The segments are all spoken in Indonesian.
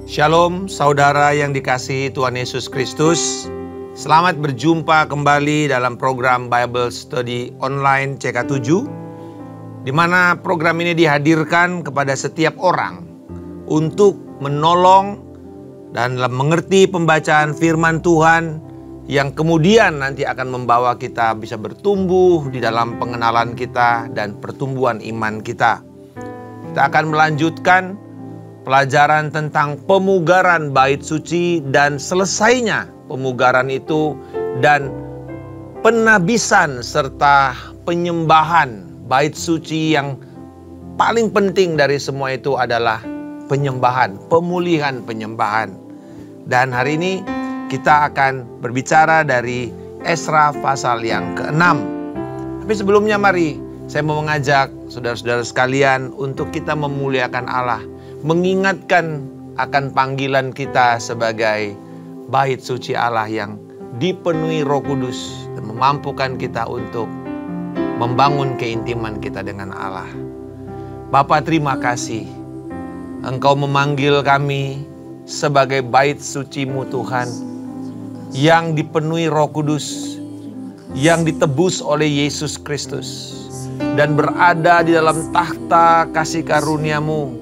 Shalom saudara yang dikasihi Tuhan Yesus Kristus. Selamat berjumpa kembali dalam program Bible Study Online CK7, di mana program ini dihadirkan kepada setiap orang untuk menolong dan mengerti pembacaan firman Tuhan yang kemudian nanti akan membawa kita bisa bertumbuh di dalam pengenalan kita dan pertumbuhan iman kita. Kita akan melanjutkan pelajaran tentang pemugaran bait suci dan selesainya pemugaran itu dan penabisan serta penyembahan bait suci. Yang paling penting dari semua itu adalah penyembahan, pemulihan penyembahan. Dan hari ini kita akan berbicara dari Esra pasal yang ke-6. Tapi sebelumnya mari saya mau mengajak saudara-saudara sekalian untuk kita memuliakan Allah, mengingatkan akan panggilan kita sebagai bait suci Allah yang dipenuhi Roh Kudus dan memampukan kita untuk membangun keintiman kita dengan Allah. Bapa, terima kasih Engkau memanggil kami sebagai bait suci-Mu Tuhan, yang dipenuhi Roh Kudus, yang ditebus oleh Yesus Kristus dan berada di dalam takhta kasih karunia-Mu.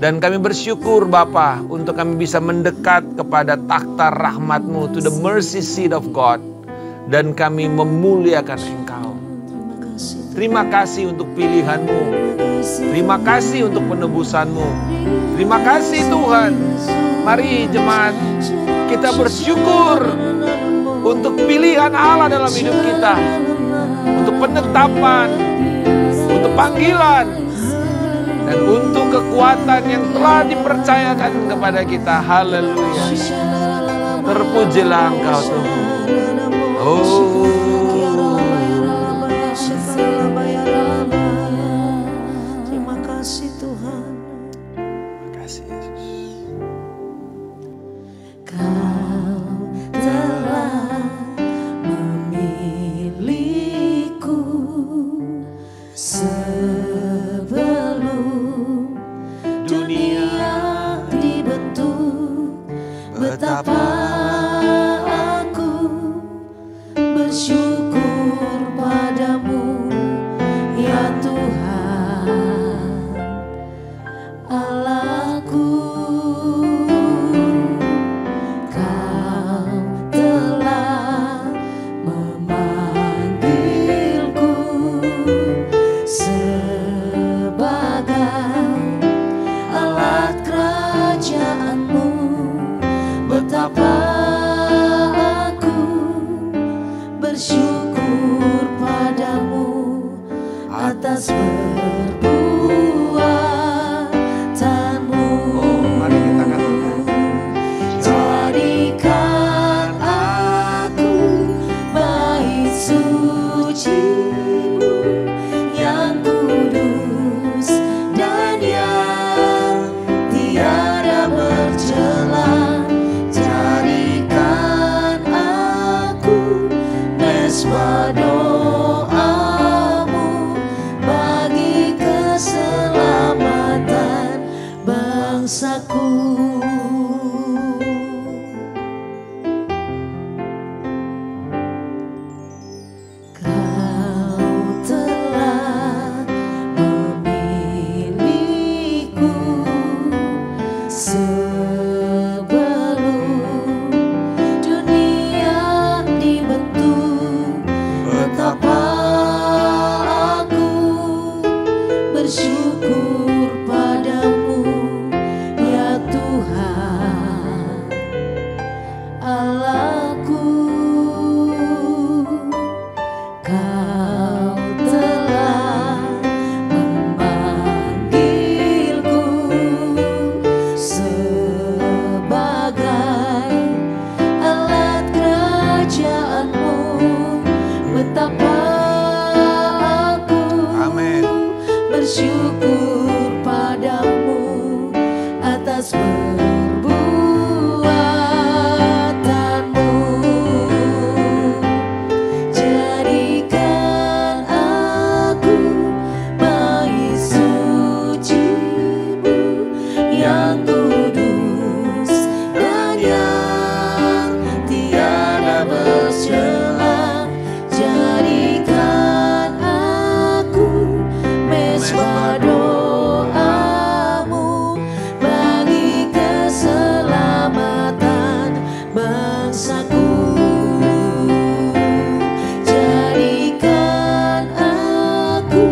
Dan kami bersyukur Bapa untuk kami bisa mendekat kepada takhta rahmat-Mu, to the mercy seat of God. Dan kami memuliakan Engkau. Terima kasih untuk pilihan-Mu. Terima kasih untuk penebusan-Mu. Terima kasih Tuhan. Mari jemaat, kita bersyukur untuk pilihan Allah dalam hidup kita. Untuk penetapan, untuk panggilan, dan untuk kekuatan yang telah dipercayakan kepada kita. Haleluya. Terpujilah Engkau Tuhan. Terima kasih Tuhan. Terima kasih Yesus. Kau telah memilihku sebelum dunia dibentuk. Betapa aku bersyukur padamu, ya Tuhan Allahku. Kau telah memanggilku sebagai alat kerajaan-Mu. Betapa aku bersyukur padamu atas perbuatanmu. Oh, mari kita katakan. Jadikan aku bait suci-Mu yang kudus dan yang tiada bercela. Jadikan aku mesbah doa-Mu bagi keselamatan bangsaku. Kau telah memilihku sebelum dunia dibentuk. Betapa aku bersyukur padamu, ya Tuhan Allahku. Kau telah memanggilku sebagai alat kerajaan-Mu. Betapa aku bersyukur padamu atas perbuatanmu. Jadikan aku bait suci-Mu yang kudus dan yang tiada bercela. Jadikan aku mezbah doamu bagi keselamatan bangsaku. Jadikan aku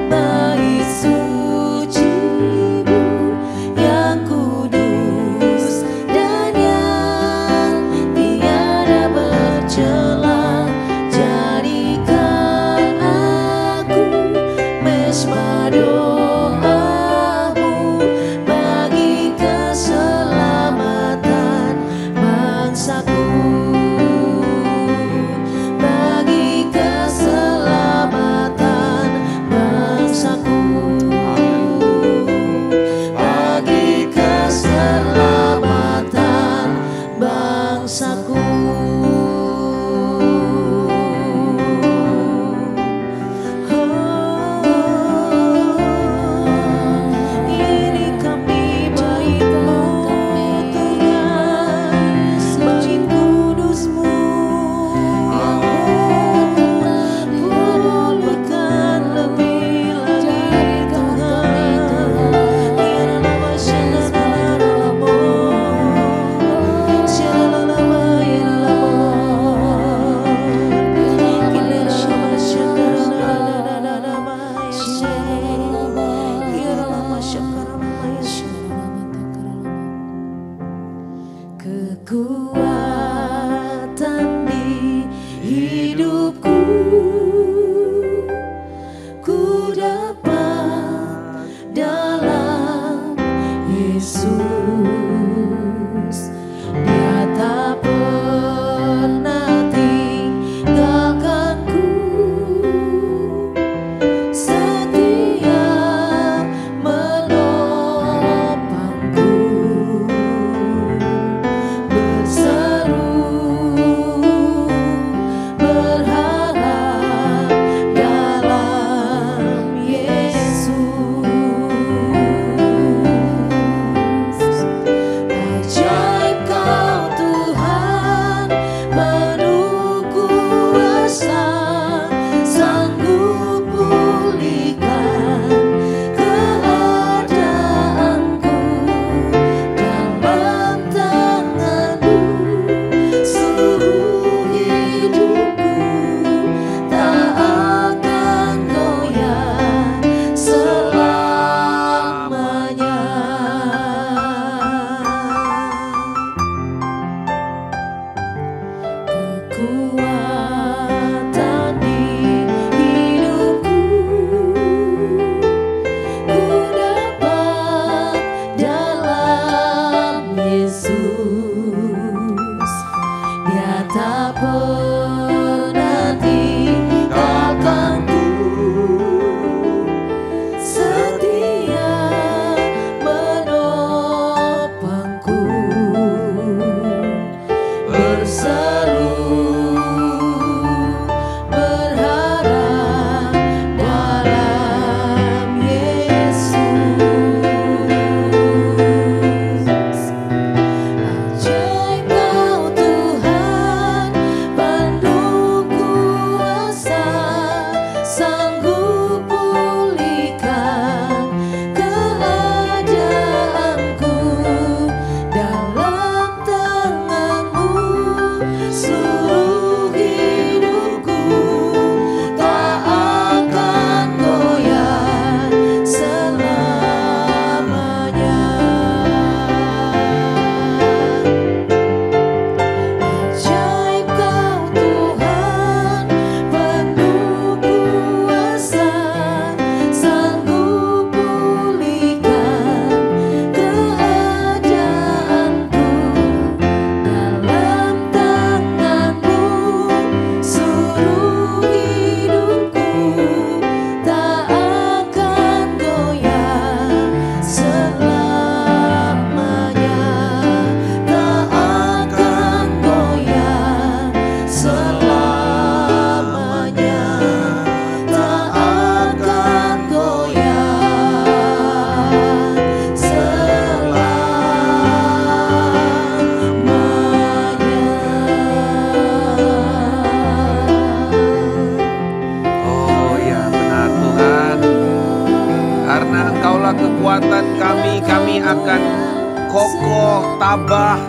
bait suci-Mu yang kudus dan yang tiada bercela. Jadikan aku mezbah doamu bagi keselamatan bangsaku. Bagi keselamatan bangsaku. Bagi keselamatan bangsaku. Ini kami bait-Mu Tuhan, bait kudus-Mu. Pulihkan lebih lagi Tuhan. Kekuatan di hidupku ku dapat dalam Yesus. Dia tak pernah tinggalkanku, setia menopangku, berseru berharap dalam Yesus. Ajaib kami akan kokoh, tabah,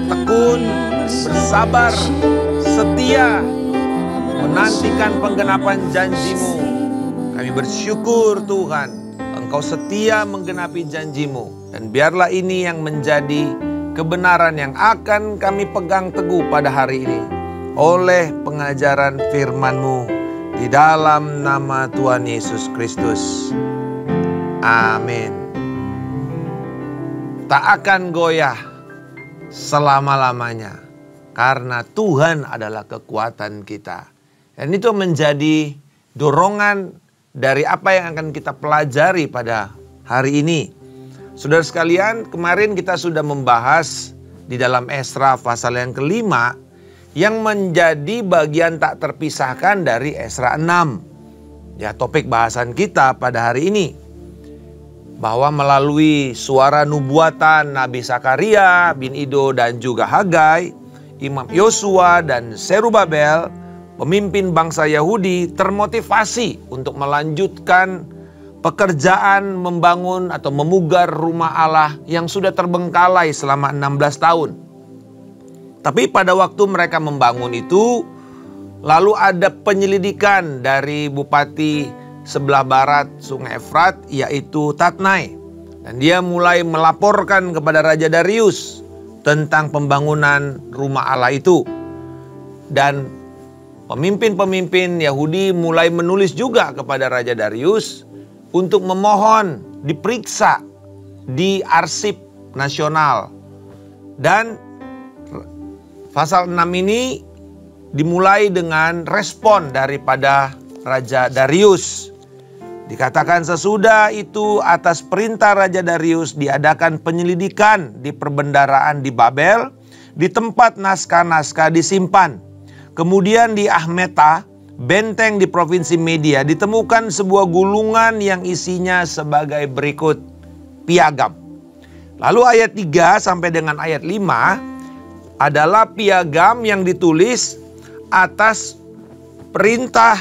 tekun, bersabar, setia, menantikan penggenapan janji-Mu. Kami bersyukur Tuhan, Engkau setia menggenapi janji-Mu. Dan biarlah ini yang menjadi kebenaran yang akan kami pegang teguh pada hari ini. Oleh pengajaran firman-Mu. Di dalam nama Tuhan Yesus Kristus. Amin. Tak akan goyah selama-lamanya. Karena Tuhan adalah kekuatan kita. Dan itu menjadi dorongan dari apa yang akan kita pelajari pada hari ini. Saudara sekalian, kemarin kita sudah membahas di dalam Esra pasal yang kelima yang menjadi bagian tak terpisahkan dari Esra 6. Ya, topik bahasan kita pada hari ini. Bahwa melalui suara nubuatan Nabi Zakaria bin Ido dan juga Hagai, Imam Yosua dan Zerubabel, pemimpin bangsa Yahudi termotivasi untuk melanjutkan pekerjaan membangun atau memugar rumah Allah yang sudah terbengkalai selama 16 tahun. Tapi pada waktu mereka membangun itu, lalu ada penyelidikan dari bupati sebelah barat Sungai Efrat, yaitu Tatnai. Dan dia mulai melaporkan kepada Raja Darius tentang pembangunan rumah Allah itu. Dan pemimpin-pemimpin Yahudi mulai menulis juga kepada Raja Darius untuk memohon diperiksa di arsip nasional. Dan pasal 6 ini dimulai dengan respon daripada Raja Darius. Dikatakan sesudah itu atas perintah Raja Darius diadakan penyelidikan di perbendaharaan di Babel, di tempat naskah-naskah disimpan. Kemudian di Ahmeta, benteng di provinsi Media, ditemukan sebuah gulungan yang isinya sebagai berikut, piagam. Lalu ayat 3 sampai dengan ayat 5 adalah piagam yang ditulis atas perintah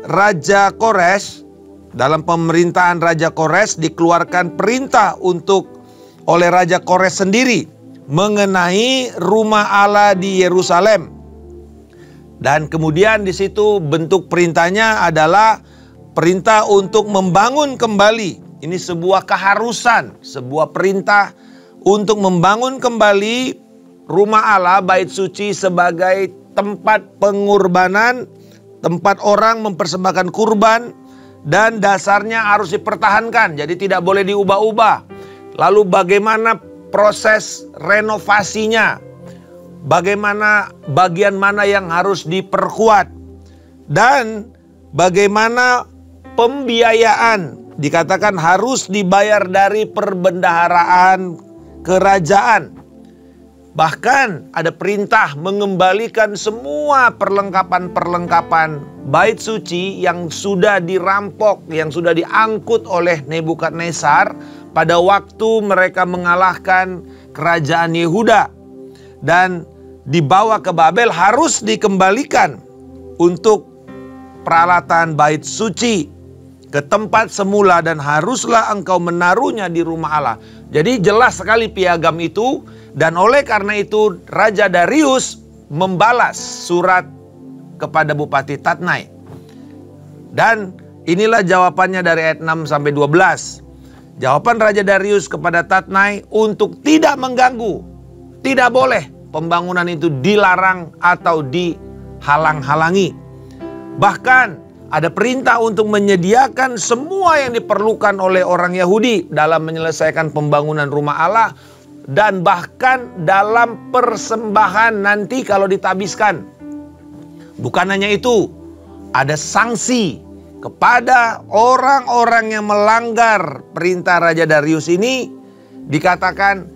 Raja Kores. Dalam pemerintahan Raja Kores dikeluarkan perintah oleh Raja Kores sendiri mengenai rumah Allah di Yerusalem. Dan kemudian di situ bentuk perintahnya adalah perintah untuk membangun kembali. Ini sebuah keharusan, sebuah perintah untuk membangun kembali rumah Allah, bait suci sebagai tempat pengorbanan, tempat orang mempersembahkan kurban, dan dasarnya harus dipertahankan, jadi tidak boleh diubah-ubah. Lalu bagaimana proses renovasinya? Bagaimana bagian mana yang harus diperkuat? Dan bagaimana pembiayaan? Dikatakan harus dibayar dari perbendaharaan kerajaan. Bahkan ada perintah mengembalikan semua perlengkapan-perlengkapan bait suci yang sudah dirampok, yang sudah diangkut oleh Nebukadnezar pada waktu mereka mengalahkan kerajaan Yehuda. Dan dibawa ke Babel harus dikembalikan untuk peralatan bait suci ke tempat semula dan haruslah engkau menaruhnya di rumah Allah. Jadi jelas sekali piagam itu. Dan oleh karena itu Raja Darius membalas surat kepada Bupati Tatnai. Dan inilah jawabannya dari ayat 6 sampai 12. Jawaban Raja Darius kepada Tatnai untuk tidak mengganggu. Tidak boleh pembangunan itu dilarang atau dihalang-halangi. Bahkan ada perintah untuk menyediakan semua yang diperlukan oleh orang Yahudi dalam menyelesaikan pembangunan rumah Allah. Dan bahkan dalam persembahan nanti kalau ditabiskan. Bukan hanya itu, ada sanksi kepada orang-orang yang melanggar perintah Raja Darius ini. Dikatakan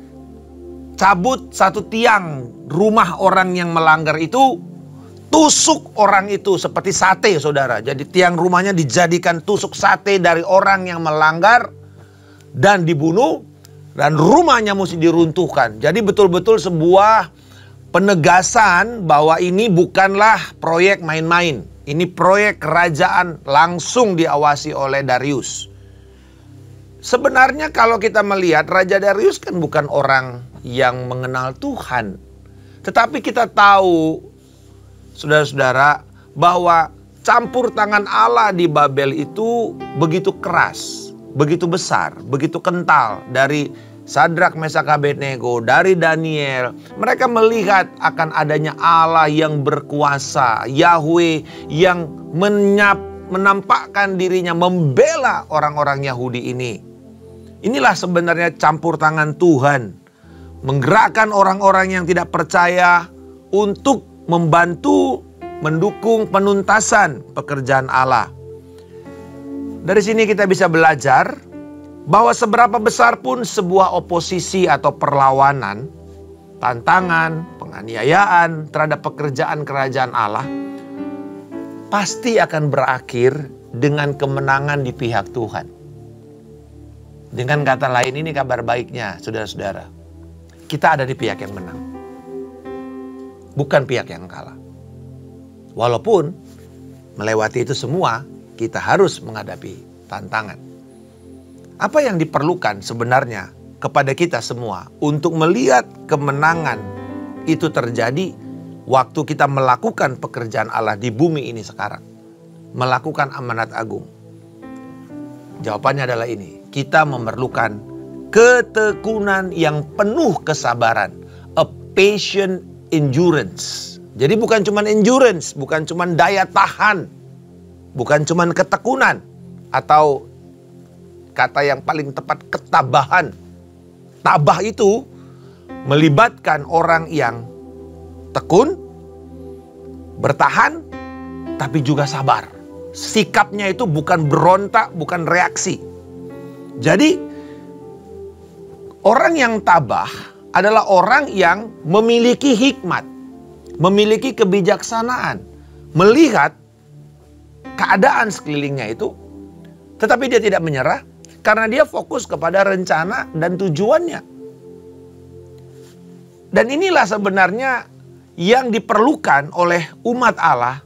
cabut satu tiang rumah orang yang melanggar itu, tusuk orang itu seperti sate, saudara. Jadi tiang rumahnya dijadikan tusuk sate dari orang yang melanggar dan dibunuh. Dan rumahnya mesti diruntuhkan. Jadi betul-betul sebuah penegasan bahwa ini bukanlah proyek main-main. Ini proyek kerajaan langsung diawasi oleh Darius. sebenarnya kalau kita melihat Raja Darius kan bukan orang yang mengenal Tuhan. Tetapi kita tahu, saudara-saudara, bahwa campur tangan Allah di Babel itu begitu keras, begitu besar, begitu kental. Dari Sadrak, Mesak, Abednego, dari Daniel, mereka melihat akan adanya Allah yang berkuasa, Yahweh yang menampakkan dirinya membela orang-orang Yahudi ini. Inilah sebenarnya campur tangan Tuhan, menggerakkan orang-orang yang tidak percaya untuk membantu, mendukung penuntasan pekerjaan Allah. Dari sini kita bisa belajar bahwa seberapa besar pun sebuah oposisi atau perlawanan, tantangan, penganiayaan terhadap pekerjaan kerajaan Allah, pasti akan berakhir dengan kemenangan di pihak Tuhan. Dengan kata lain, ini kabar baiknya, saudara-saudara. Kita ada di pihak yang menang, bukan pihak yang kalah. Walaupun melewati itu semua, kita harus menghadapi tantangan. Apa yang diperlukan sebenarnya kepada kita semua untuk melihat kemenangan itu terjadi waktu kita melakukan pekerjaan Allah di bumi ini sekarang. Melakukan amanat agung. Jawabannya adalah ini. Kita memerlukan ketekunan yang penuh kesabaran. A patient endurance. Jadi bukan cuma endurance, bukan cuma daya tahan, bukan cuma ketekunan, atau kata yang paling tepat ketabahan. Tabah itu melibatkan orang yang tekun, bertahan, tapi juga sabar. Sikapnya itu bukan berontak, bukan reaksi. Jadi orang yang tabah adalah orang yang memiliki hikmat, memiliki kebijaksanaan, melihat keadaan sekelilingnya itu, tetapi dia tidak menyerah karena dia fokus kepada rencana dan tujuannya. Dan inilah sebenarnya yang diperlukan oleh umat Allah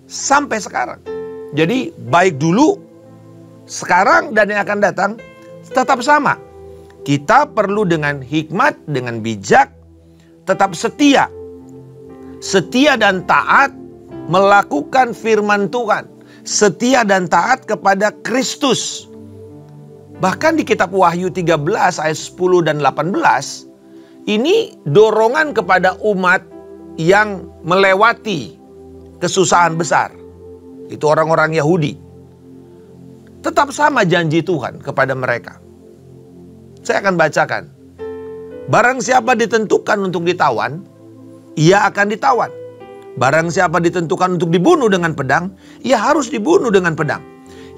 sampai sekarang. Jadi baik dulu, sekarang, dan yang akan datang tetap sama. Kita perlu dengan hikmat, dengan bijak, tetap setia. Setia dan taat melakukan firman Tuhan. Setia dan taat kepada Kristus. Bahkan di kitab Wahyu 13 ayat 10 dan 18, ini dorongan kepada umat yang melewati kesusahan besar. Itu orang-orang Yahudi. Tetap sama janji Tuhan kepada mereka. Saya akan bacakan. Barang siapa ditentukan untuk ditawan, ia akan ditawan. Barang siapa ditentukan untuk dibunuh dengan pedang, ia harus dibunuh dengan pedang.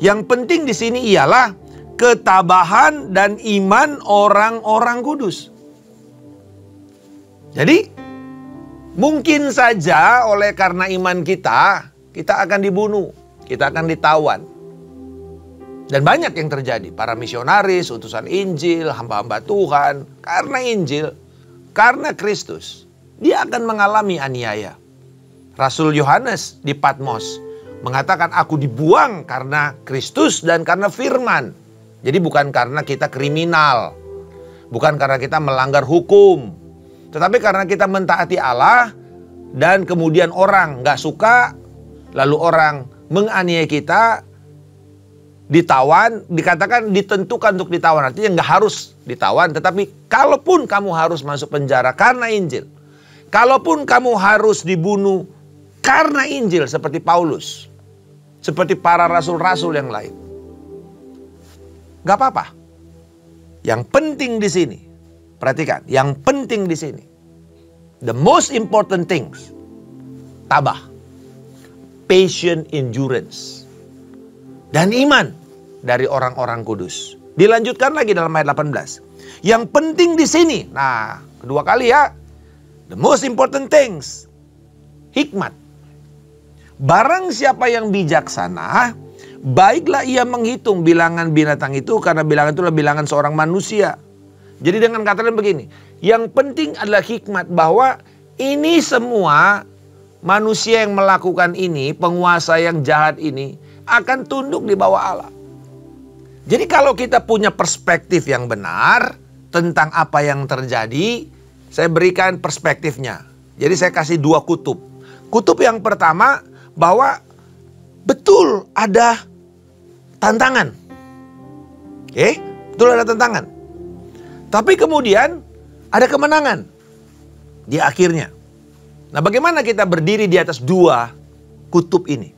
Yang penting di sini ialah ketabahan dan iman orang-orang kudus. Jadi, mungkin saja oleh karena iman kita akan dibunuh, kita akan ditawan. Dan banyak yang terjadi, para misionaris, utusan Injil, hamba-hamba Tuhan, karena Injil, karena Kristus, dia akan mengalami aniaya. Rasul Yohanes di Patmos mengatakan, aku dibuang karena Kristus dan karena firman. Jadi bukan karena kita kriminal, bukan karena kita melanggar hukum, tetapi karena kita mentaati Allah, dan kemudian orang gak suka, lalu orang menganiaya kita, ditawan, dikatakan ditentukan untuk ditawan. Artinya gak harus ditawan, tetapi kalaupun kamu harus masuk penjara karena Injil, kalaupun kamu harus dibunuh karena Injil seperti Paulus, seperti para rasul-rasul yang lain, gak apa-apa. Yang penting di sini, perhatikan, yang penting di sini, the most important things, tabah, patient endurance, dan iman dari orang-orang kudus. Dilanjutkan lagi dalam ayat 18. Yang penting di sini, nah kedua kali ya, the most important things, hikmat. Barang siapa yang bijaksana, baiklah ia menghitung bilangan binatang itu, karena bilangan itulah bilangan seorang manusia. Jadi dengan kata lain begini, yang penting adalah hikmat, bahwa ini semua manusia yang melakukan ini, penguasa yang jahat ini, akan tunduk di bawah Allah. Jadi kalau kita punya perspektif yang benar tentang apa yang terjadi, saya berikan perspektifnya. Jadi saya kasih 2 kutub. Kutub yang pertama bahwa betul ada tantangan. Oke, betul ada tantangan. Tapi kemudian ada kemenangan di akhirnya. Nah, bagaimana kita berdiri di atas 2 kutub ini?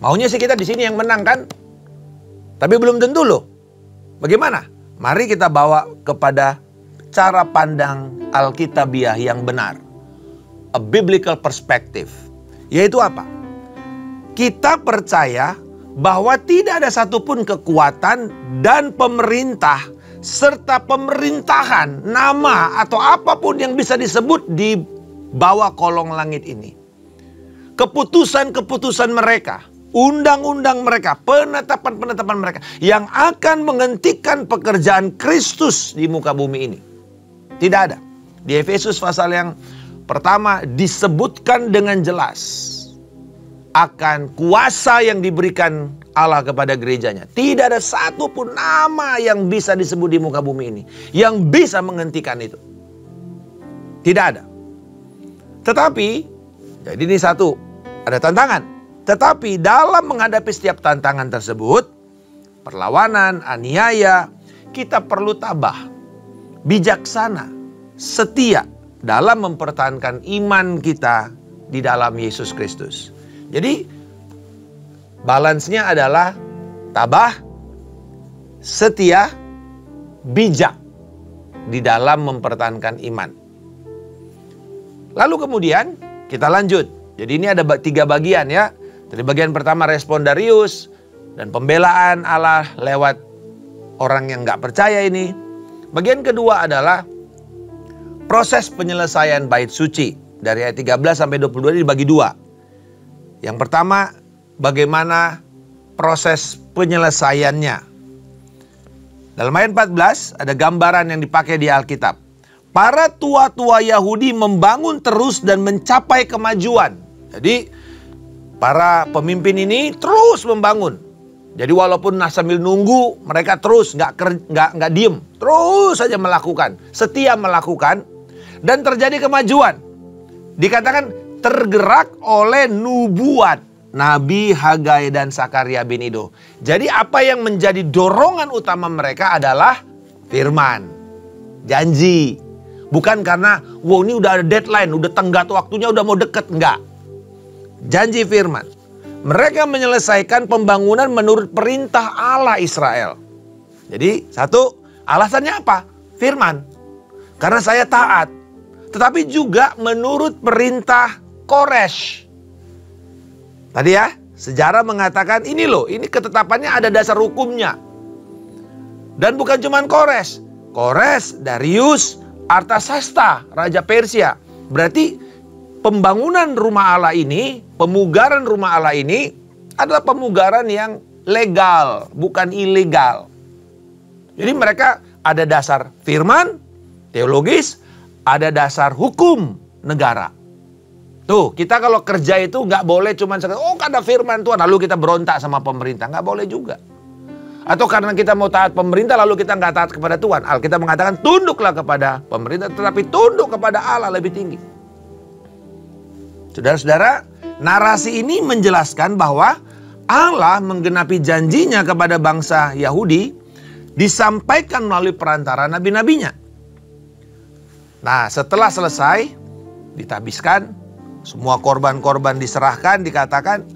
Maunya sih kita di sini yang menang kan? Tapi belum tentu loh. Bagaimana? Mari kita bawa kepada cara pandang Alkitabiah yang benar. A biblical perspective. Yaitu apa? Kita percaya bahwa tidak ada satupun kekuatan dan pemerintah serta pemerintahan, nama atau apapun yang bisa disebut di bawah kolong langit ini. Keputusan-keputusan mereka, undang-undang mereka, penetapan-penetapan mereka yang akan menghentikan pekerjaan Kristus di muka bumi ini. Tidak ada. Di Efesus pasal yang pertama disebutkan dengan jelas akan kuasa yang diberikan Allah kepada gerejanya. Tidak ada satupun nama yang bisa disebut di muka bumi ini yang bisa menghentikan itu. Tidak ada. Tetapi, jadi ini satu, ada tantangan. Tetapi dalam menghadapi setiap tantangan tersebut, perlawanan, aniaya, kita perlu tabah, bijaksana, setia dalam mempertahankan iman kita di dalam Yesus Kristus. Jadi balance-nya adalah tabah, setia, bijak di dalam mempertahankan iman. Lalu kemudian kita lanjut. Jadi ini ada 3 bagian ya. Dari bagian pertama respon Darius dan pembelaan Allah lewat orang yang gak percaya ini. Bagian kedua adalah proses penyelesaian bait suci. Dari ayat 13 sampai 22 dibagi 2. Yang pertama, bagaimana proses penyelesaiannya. Dalam ayat 14 ada gambaran yang dipakai di Alkitab. Para tua-tua Yahudi membangun terus dan mencapai kemajuan. Jadi para pemimpin ini terus membangun. Jadi walaupun sambil nunggu, mereka terus nggak diem, terus saja melakukan, setia melakukan, dan terjadi kemajuan. Dikatakan tergerak oleh nubuat Nabi Hagai dan Sakaria bin Ido. Jadi apa yang menjadi dorongan utama mereka adalah firman, janji. Bukan karena, wow ini udah ada deadline, udah tenggat waktunya, udah mau deket. Enggak. Janji firman. Mereka menyelesaikan pembangunan menurut perintah Allah Israel. Jadi satu, alasannya apa? Firman. Karena saya taat. Tetapi juga menurut perintah Koresh. Tadi ya, sejarah mengatakan ini loh, ini ketetapannya ada dasar hukumnya. Dan bukan cuma Koresh. Koresh, Darius, Artasasta, Raja Persia. Berarti pembangunan rumah Allah ini, pemugaran rumah Allah ini adalah pemugaran yang legal, bukan ilegal. Jadi mereka ada dasar firman, teologis, ada dasar hukum negara. Tuh, kita kalau kerja itu nggak boleh cuma sekali, oh ada firman Tuhan, lalu kita berontak sama pemerintah. Nggak boleh juga. Atau karena kita mau taat pemerintah, lalu kita nggak taat kepada Tuhan. Alkitab mengatakan tunduklah kepada pemerintah, tetapi tunduk kepada Allah lebih tinggi. Saudara-saudara, narasi ini menjelaskan bahwa Allah menggenapi janjinya kepada bangsa Yahudi disampaikan melalui perantara nabi-nabinya. Nah, setelah selesai, ditabiskan, semua korban-korban diserahkan, dikatakan,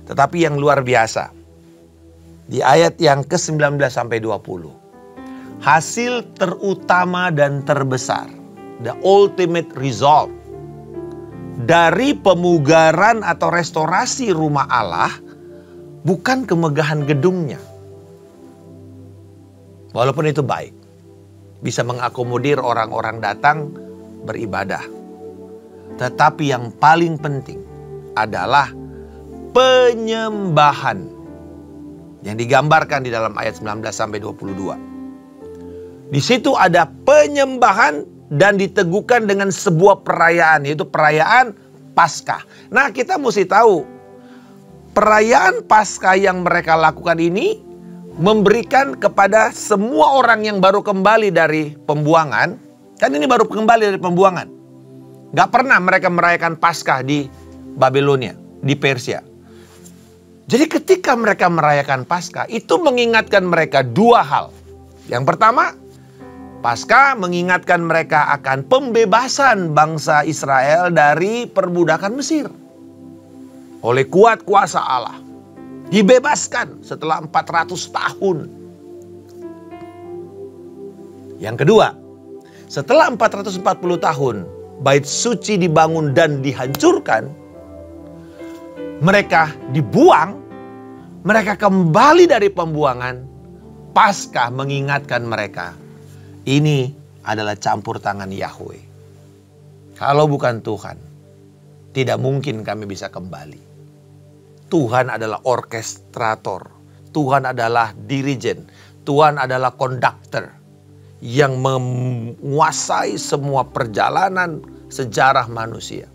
tetapi yang luar biasa. Di ayat yang ke-19 sampai 20. Hasil terutama dan terbesar, the ultimate result dari pemugaran atau restorasi rumah Allah bukan kemegahan gedungnya. Walaupun itu baik, bisa mengakomodir orang-orang datang beribadah. Tetapi yang paling penting adalah penyembahan yang digambarkan di dalam ayat 19 sampai 22. Di situ ada penyembahan dan diteguhkan dengan sebuah perayaan, yaitu perayaan Paskah. Nah, kita mesti tahu perayaan Paskah yang mereka lakukan ini memberikan kepada semua orang yang baru kembali dari pembuangan. Kan ini baru kembali dari pembuangan. Gak pernah mereka merayakan Paskah di Babilonia, di Persia. Jadi ketika mereka merayakan Paskah, itu mengingatkan mereka dua hal. Yang pertama, Paskah mengingatkan mereka akan pembebasan bangsa Israel dari perbudakan Mesir. Oleh kuat kuasa Allah. Dibebaskan setelah 400 tahun. Yang kedua, setelah 440 tahun, bait suci dibangun dan dihancurkan, mereka dibuang, mereka kembali dari pembuangan. Paskah mengingatkan mereka, ini adalah campur tangan Yahweh. Kalau bukan Tuhan, tidak mungkin kami bisa kembali. Tuhan adalah orkestrator, Tuhan adalah dirijen, Tuhan adalah konduktor yang menguasai semua perjalanan sejarah manusia.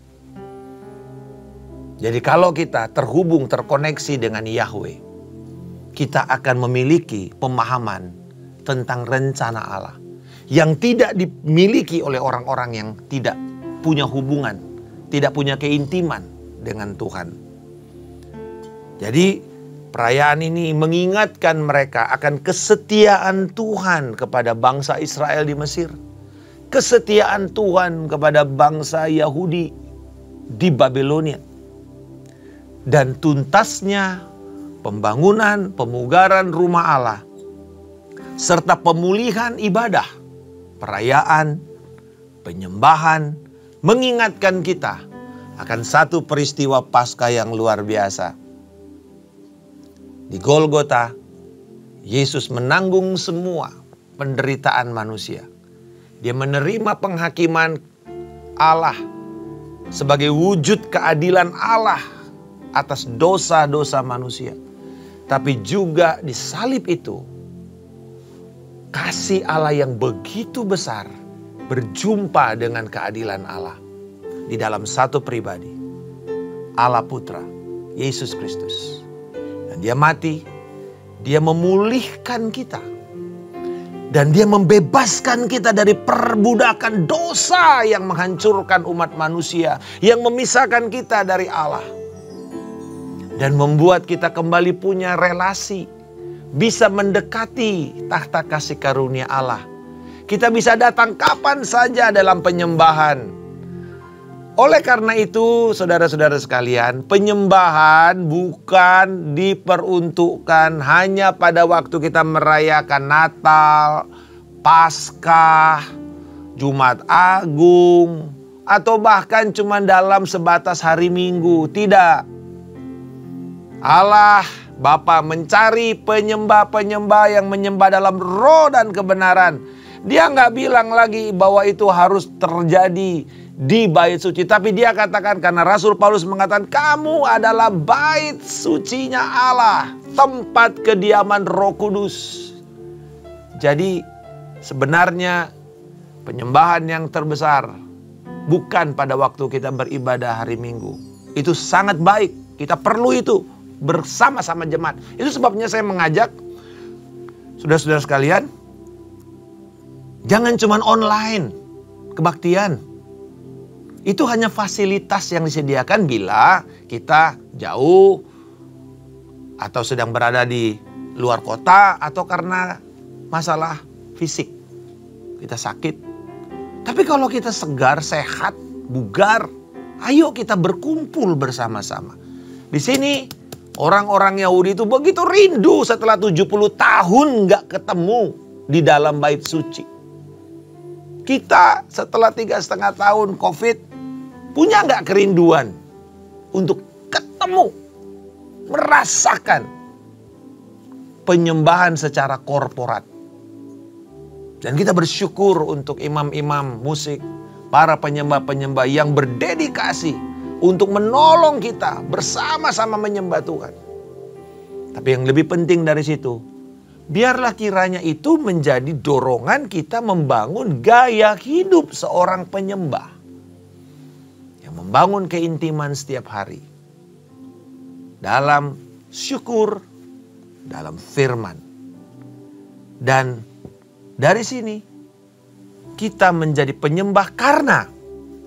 Jadi kalau kita terhubung, terkoneksi dengan Yahweh, kita akan memiliki pemahaman tentang rencana Allah yang tidak dimiliki oleh orang-orang yang tidak punya hubungan, tidak punya keintiman dengan Tuhan. Jadi perayaan ini mengingatkan mereka akan kesetiaan Tuhan kepada bangsa Israel di Mesir. Kesetiaan Tuhan kepada bangsa Yahudi di Babilonia. Dan tuntasnya pembangunan, pemugaran rumah Allah. Serta pemulihan ibadah, perayaan, penyembahan. Mengingatkan kita akan satu peristiwa Paskah yang luar biasa. Di Golgota, Yesus menanggung semua penderitaan manusia. Dia menerima penghakiman Allah sebagai wujud keadilan Allah atas dosa-dosa manusia. Tapi juga di salib itu, kasih Allah yang begitu besar berjumpa dengan keadilan Allah di dalam satu pribadi, Allah Putra, Yesus Kristus. Dan dia mati, dia memulihkan kita. Dan dia membebaskan kita dari perbudakan dosa yang menghancurkan umat manusia. Yang memisahkan kita dari Allah. Dan membuat kita kembali punya relasi. Bisa mendekati tahta kasih karunia Allah. Kita bisa datang kapan saja dalam penyembahan. Oleh karena itu, saudara-saudara sekalian, penyembahan bukan diperuntukkan hanya pada waktu kita merayakan Natal, Paskah, Jumat Agung, atau bahkan cuma dalam sebatas hari Minggu. Tidak. Allah Bapa mencari penyembah-penyembah yang menyembah dalam roh dan kebenaran. Dia nggak bilang lagi bahwa itu harus terjadi di bait suci. Tapi dia katakan, karena Rasul Paulus mengatakan, kamu adalah bait sucinya Allah, tempat kediaman Roh Kudus. Jadi sebenarnya penyembahan yang terbesar bukan pada waktu kita beribadah hari Minggu. Itu sangat baik, kita perlu itu bersama-sama jemaat. Itu sebabnya saya mengajak saudara-saudara sekalian, jangan cuma online kebaktian. Itu hanya fasilitas yang disediakan bila kita jauh atau sedang berada di luar kota atau karena masalah fisik. Kita sakit. Tapi kalau kita segar, sehat, bugar, ayo kita berkumpul bersama-sama. Di sini orang-orang Yahudi itu begitu rindu setelah 70 tahun gak ketemu di dalam bait suci. Kita setelah 3,5 tahun COVID, punya gak kerinduan untuk ketemu, merasakan penyembahan secara korporat. Dan kita bersyukur untuk imam-imam musik, para penyembah-penyembah yang berdedikasi untuk menolong kita bersama-sama menyembah Tuhan. Tapi yang lebih penting dari situ, biarlah kiranya itu menjadi dorongan kita membangun gaya hidup seorang penyembah. Yang membangun keintiman setiap hari. Dalam syukur, dalam firman, Dan dari sini kita menjadi penyembah karena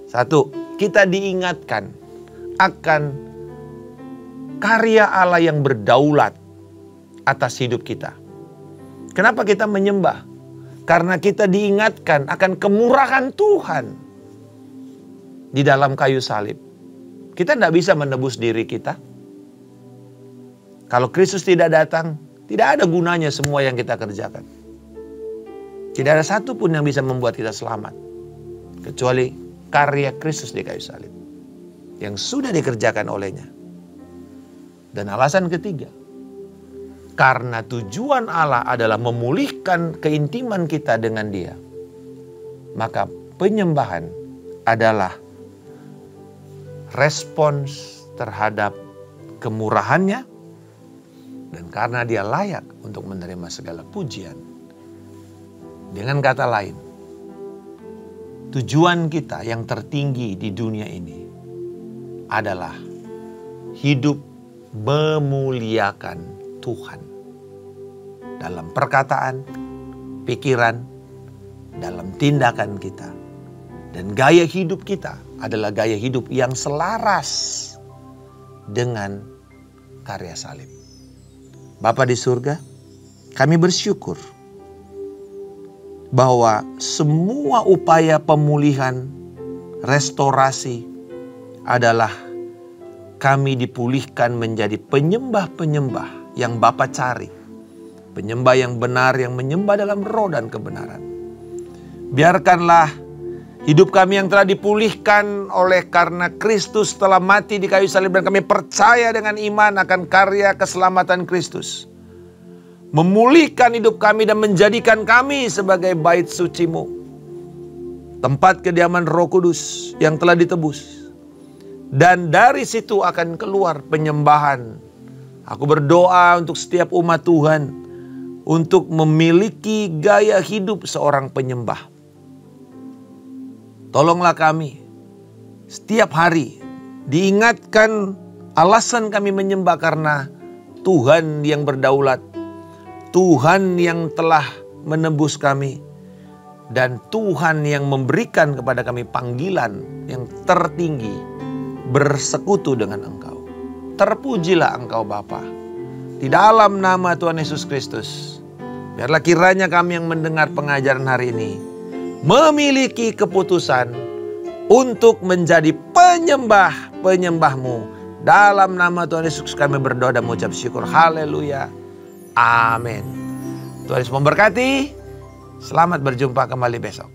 satu, kita diingatkan akan karya Allah yang berdaulat atas hidup kita. Kenapa kita menyembah? Karena kita diingatkan akan kemurahan Tuhan di dalam kayu salib. Kita tidak bisa menebus diri kita. Kalau Kristus tidak datang, tidak ada gunanya semua yang kita kerjakan. Tidak ada satu pun yang bisa membuat kita selamat. Kecuali karya Kristus di kayu salib. Yang sudah dikerjakan olehnya. Dan alasan ketiga. Karena tujuan Allah adalah memulihkan keintiman kita dengan Dia. Maka penyembahan adalah respons terhadap kemurahannya. Dan karena Dia layak untuk menerima segala pujian. Dengan kata lain, tujuan kita yang tertinggi di dunia ini adalah hidup memuliakan Tuhan. Dalam perkataan, pikiran, dalam tindakan kita. Dan gaya hidup kita adalah gaya hidup yang selaras dengan karya salib. Bapa di surga, kami bersyukur bahwa semua upaya pemulihan, restorasi adalah kami dipulihkan menjadi penyembah-penyembah yang Bapa cari. Penyembah yang benar, yang menyembah dalam roh dan kebenaran. Biarkanlah hidup kami yang telah dipulihkan oleh karena Kristus telah mati di kayu salib dan kami percaya dengan iman akan karya keselamatan Kristus. Memulihkan hidup kami dan menjadikan kami sebagai bait suci-Mu. Tempat kediaman Roh Kudus yang telah ditebus. Dan dari situ akan keluar penyembahan. Aku berdoa untuk setiap umat Tuhan. Untuk memiliki gaya hidup seorang penyembah. Tolonglah kami setiap hari diingatkan alasan kami menyembah karena Tuhan yang berdaulat. Tuhan yang telah menebus kami. Dan Tuhan yang memberikan kepada kami panggilan yang tertinggi. Bersekutu dengan Engkau. Terpujilah Engkau Bapa. Di dalam nama Tuhan Yesus Kristus. Biarlah kiranya kami yang mendengar pengajaran hari ini. Memiliki keputusan untuk menjadi penyembah-penyembah-Mu. Dalam nama Tuhan Yesus kami berdoa dan mengucap syukur. Haleluya. Amin. Tuhan Yesus memberkati. Selamat berjumpa kembali besok.